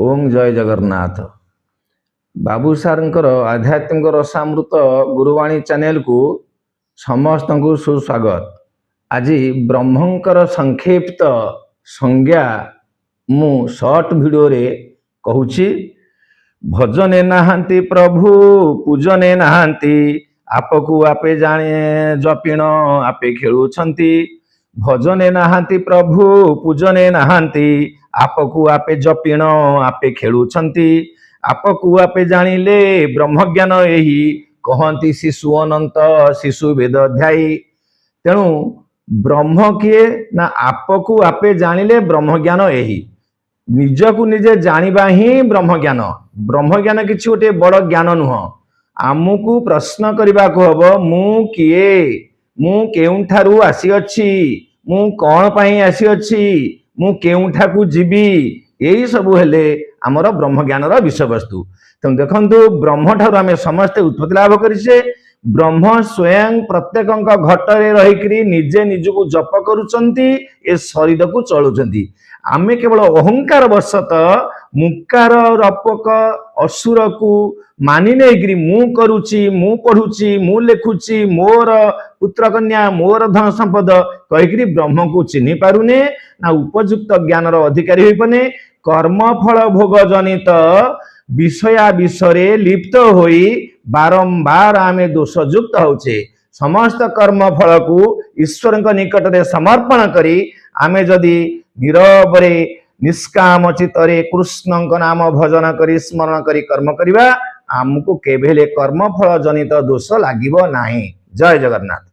ओम जय जगन्नाथ। बाबू सारंकर आध्यात्मिक रसामृत गुरुवाणी चैनल को समस्त को सुस्वागत। आज ब्रह्मंकर संक्षिप्त संज्ञा मु शॉर्ट वीडियो रे कहूची। भजने नहांती प्रभु पूजने नहांती, आपको आपे जाने जपिण आपे खेलुछंती। भजने नहांती प्रभु पूजने नहांती, आपको आपे जपिण आपे खेलुछंती। आपको आपे जानिले ब्रह्मज्ञान एही, कहती शिशु अनंत शिशु वेद अध्यायी। तेणु ब्रह्म किए ना आपको आपे जानिले ब्रह्मज्ञान एही। निजकु निजे जानिबा ही ब्रह्मज्ञान। ब्रह्मज्ञान किछि गोटे बड़ ज्ञान नुह। आमको प्रश्न करने को हम मु किए, मु केउठारु आसी अछि, मु कौन पाई आसी अछि, मु केउठाकु जीवी, यही सबु हेले आमर ब्रह्म ज्ञानर विषय वस्तु। तेणु देखंतु ब्रह्म ठारु आमे समस्ते उत्पत्ति लाभ करिसे। ब्रह्म स्वयं प्रत्येक घटरे रही निजे निजको जप करुचंती, ए शरीर को चलुचंती। आमे केवल अहंकार वशत मुकार रपक असुर को मानि नहीं मु करुची, मु पढ़ुची, मु लेखुची, मोर पुत्र कन्या, मोर धन संपद कहीकि ब्रह्म को चिन्हि पारुने ना उपयुक्त ज्ञानर अधिकारी होई पने। कर्म फल भोग जनित विषया विषय लिप्त होई बारंबार आमे दोषयुक्त होचे। समस्त कर्म फल को ईश्वर निकट में समर्पण करी आमे जदि नीरवरे निष्काम चित्तरे कृष्ण नाम भजन करी स्मरण करी कर्म करिबा, आमको केभेले कर्म फल जनित दोष लागिबो नाही। जय जगन्नाथ।